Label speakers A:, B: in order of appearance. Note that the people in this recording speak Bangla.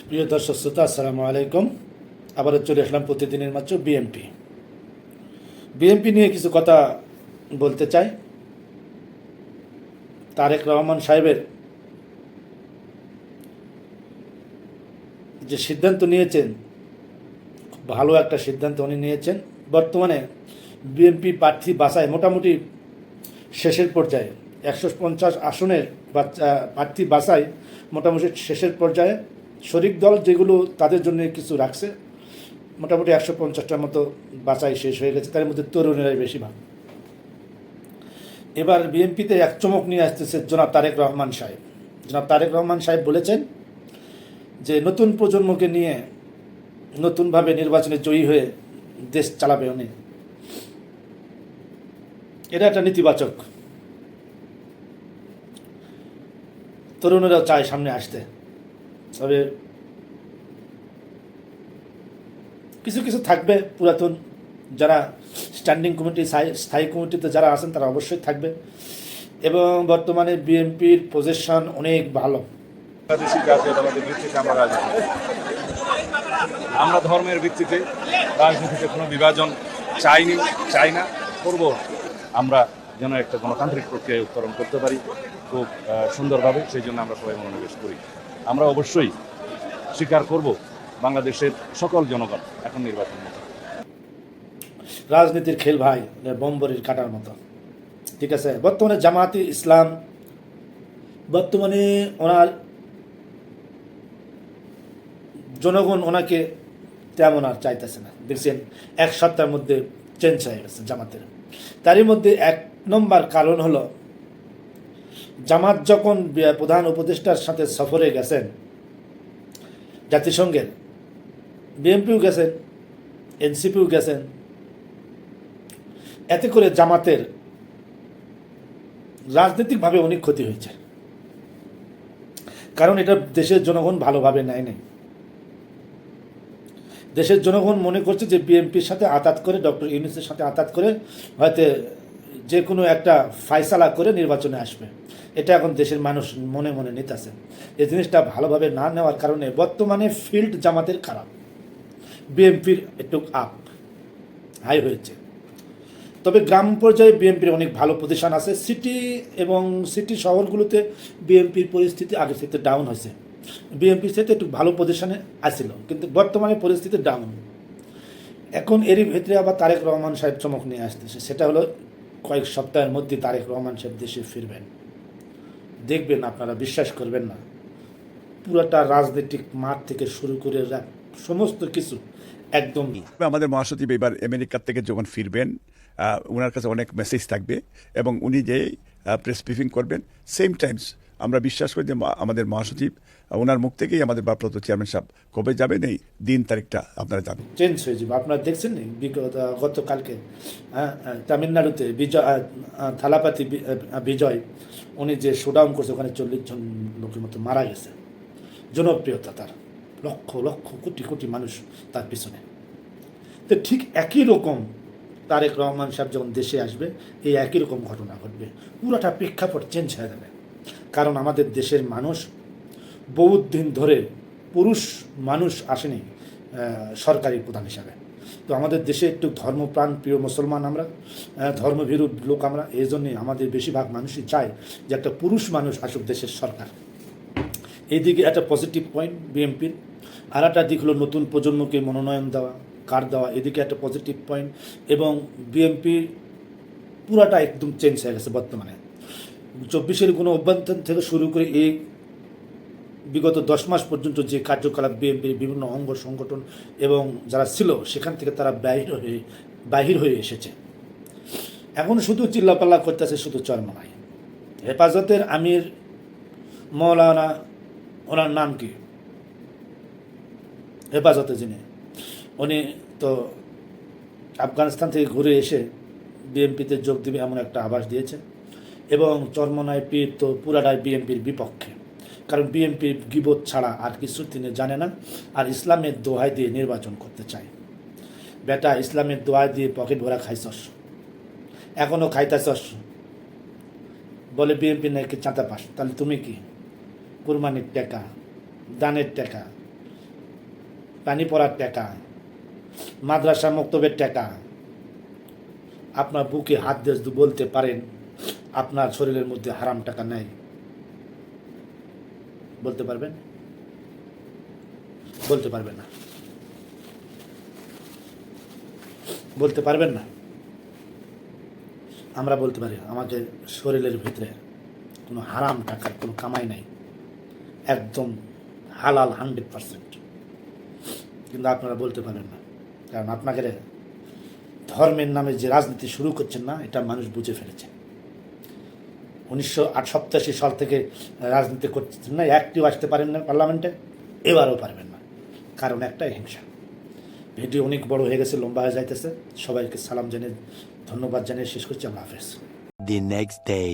A: প্রিয় দর্শক শ্রোতা, আসসালামু আলাইকুম। আবারও চলে আসলাম প্রতিদিনের মাত্র বিএনপি নিয়ে কিছু কথা বলতে চাই। তারেক রহমান সাহেবের যে সিদ্ধান্ত নিয়েছেন, খুব ভালো একটা সিদ্ধান্ত উনি নিয়েছেন। বর্তমানে বিএনপি প্রার্থী বাছাই মোটামুটি শেষের পর্যায়ে, 150 আসনের প্রার্থী বাছাই মোটামুটি শেষের পর্যায়ে। শরিক দল যেগুলো তাদের জন্য কিছু রাখছে, মোটামুটি 150টার মতো বাছাই শেষ হয়ে গেছে। তার মধ্যে তরুণেরাই বেশিরভাগ। এবার বিএনপিতে এক চমক নিয়ে আসতেছে জনাব তারেক রহমান সাহেব। জনাব তারেক রহমান সাহেব বলেছেন যে নতুন প্রজন্মকে নিয়ে নতুনভাবে নির্বাচনে জয়ী হয়ে দেশ চালাবে উনি। এটা একটা নেতিবাচক। তরুণেরাও চায় সামনে আসতে, তবে কিছু কিছু থাকবে পুরাতন যারা স্ট্যান্ডিং কমিটি, স্থায়ী কমিটিতে যারা আছেন তারা অবশ্যই থাকবে। এবং বর্তমানে বিএনপির পজিশন অনেক ভালো।
B: আমরা ধর্মের ভিত্তিতে রাজনীতিতে কোনো বিভাজন চাই না, করব। আমরা যেন একটা গণতান্ত্রিক প্রক্রিয়ায় উত্তরণ করতে পারি খুব সুন্দরভাবে, সেই জন্য আমরা সবাই মনোনিবেশ করি। আমরা অবশ্যই স্বীকার করব বাংলাদেশের সকল জনগণ এখন নির্বাচন মতো।
A: রাজনীতির খেল ভাই বম্বরের কাটার মতো, ঠিক আছে। বর্তমানে জামায়াতে ইসলাম বর্তমানে ওনার জনগণ ওনাকে তেমন আর চাইতেছে না। দেখছেন এক সপ্তাহের মধ্যে চেঞ্জ হয়ে গেছে জামাতের। তারই মধ্যে এক নম্বর কারণ হলো, জামাত যখন প্রধান উপদেষ্টার সাথে সফরে গেছেন জাতিসংঘের, বিএনপিও গেছেন, এনসিপিও গেছেন, এতে করে জামাতের রাজনৈতিকভাবে অনেক ক্ষতি হয়েছে। কারণ এটা দেশের জনগণ ভালোভাবে নেয় নাই। দেশের জনগণ মনে করছে যে বিএনপির সাথে আতাত করে, ডক্টর ইউনূসের সাথে আতাত করে হয়তো যে কোনো একটা ফায়সালা করে নির্বাচনে আসবে। এটা এখন দেশের মানুষ মনে মনে নিতেছে। এই জিনিসটা ভালোভাবে না নেওয়ার কারণে বর্তমানে ফিল্ড জামাতের খারাপ, বিএনপির একটু হাই হয়েছে। তবে গ্রাম পর্যায়ে বিএনপির অনেক ভালো পজিশন আছে। সিটি এবং সিটি শহরগুলোতে বিএনপির পরিস্থিতি আগে থেকে ডাউন হয়েছে। বিএনপির সাথে একটু ভালো পজিশনে আসছিল, কিন্তু বর্তমানে পরিস্থিতি ডাউন। এখন এরই ভিতরে আবার তারেক রহমান সাহেব চমক নিয়ে আসতেছে। সেটা হলো কয়েক সপ্তাহের মধ্যে তারেক রহমান সাহেব দেশে ফিরবেন। দেখবেন, আপনারা বিশ্বাস করবেন না, পুরোটা রাজনৈতিক মাঠ থেকে শুরু করে সমস্ত কিছু একদম।
C: আমাদের মহাসচিব এবার আমেরিকার থেকে যখন ফিরবেন, ওনার কাছে অনেক মেসেজ থাকবে এবং উনি যে প্রেস ব্রিফিং করবেন, সেম টাইমস আমরা বিশ্বাস করি যে আমাদের মহাসচিব ওনার মুখ থেকেই আমাদের ভারপ্রাপ্ত চেয়ারম্যান সাহেব কবে যাবেন এই দিন তারিখটা আপনারা জানেন।
A: চেঞ্জ হয়ে যাবে। আপনারা দেখছেন গতকালকে তামিলনাড়ুতে থালাপাতি বিজয় উনি যে শোডাউন করছে, ওখানে 40 জন লোকের মতো মারা গেছে। জনপ্রিয়তা তার, লক্ষ লক্ষ কোটি কোটি মানুষ তার পিছনে। তো ঠিক একই রকম তারেক রহমান সাহেব যখন দেশে আসবে, এই একই রকম ঘটনা ঘটবে। পুরোটা প্রেক্ষাপট চেঞ্জ হয়ে যাবে। কারণ আমাদের দেশের মানুষ বহুত দিন ধরে পুরুষ মানুষ আসেনি সরকারি প্রধান হিসাবে। তো আমাদের দেশে একটু ধর্মপ্রাণ প্রিয় মুসলমান আমরা, ধর্মভীরু লোক আমরা। এই জন্যে আমাদের বেশিরভাগ মানুষই চায় যে একটা পুরুষ মানুষ আসুক দেশের সরকার। এইদিকে একটা পজিটিভ পয়েন্ট বিএনপির। আর একটা দিক হলো নতুন প্রজন্মকে মনোনয়ন দেওয়া, কার্ড দেওয়া, এদিকে একটা পজিটিভ পয়েন্ট। এবং বিএনপির পুরাটা একদম চেঞ্জ হয়ে গেছে বর্তমানে। 24-এর কোনো অভ্যন্তর থেকে শুরু করে এই বিগত 10 মাস পর্যন্ত যে কার্যকলাপ বিএনপির বিভিন্ন অঙ্গ সংগঠন এবং যারা ছিল, সেখান থেকে তারা বাহির হয়ে এসেছে। এখন শুধু চিল্লাপাল্লা করতেছে, শুধু চরমনায়। হেফাজতের আমির মৌলানা, ওনার নাম কি, হেফাজতে যিনি, উনি তো আফগানিস্তান থেকে ঘুরে এসে বিএনপিতে যোগ দিবে এমন একটা আভাস দিয়েছে। এবং চরমনায় পীর তো পুরাটাই বিএনপির বিপক্ষে। কারণ বিএনপির গিবত ছাড়া আর কিছু তিনি জানে না। আর ইসলামের দোহাই দিয়ে নির্বাচন করতে চায়। বেটা, ইসলামের দোহাই দিয়ে পকেট ভরা খাইছস, এখনও খাইতেছস। বলে বিএনপি নাকি চাঁদা পাস। তাহলে তুমি কি কুরবানির টাকা, দানের টাকা, পানি পড়ার টাকা, মাদ্রাসা মক্তবের টাকা, আপনার বুকে হাত দিয়ে যদি বলতে পারেন আপনার শরীরের মধ্যে হারাম টাকা নেই, বলতে পারবেন? বলতে পারবেন না, বলতে পারবেন না। আমরা বলতে পারি আমাদের শরীরের ভিতরে কোনো হারাম টাকার কোনো কামাই নাই, একদম হালাল 100%। কিন্তু আপনারা বলতে পারেন না, কারণ আপনাকে ধর্মের নামে যে রাজনীতি শুরু করছেন না, এটা মানুষ বুঝে ফেলেছে। 1987 সাল থেকে রাজনীতি করছেন না, একটিও আসতে পারেন না পার্লামেন্টে, এবারও পারবেন না, কারণ একটাই হিংসা। ভিডিও অনেক বড় হয়ে গেছে, লম্বা হয়ে যাইতেছে। সবাইকে সালাম জানিয়ে ধন্যবাদ জানিয়ে শেষ করছি। আল্লাহ হাফেজ।
D: The next day.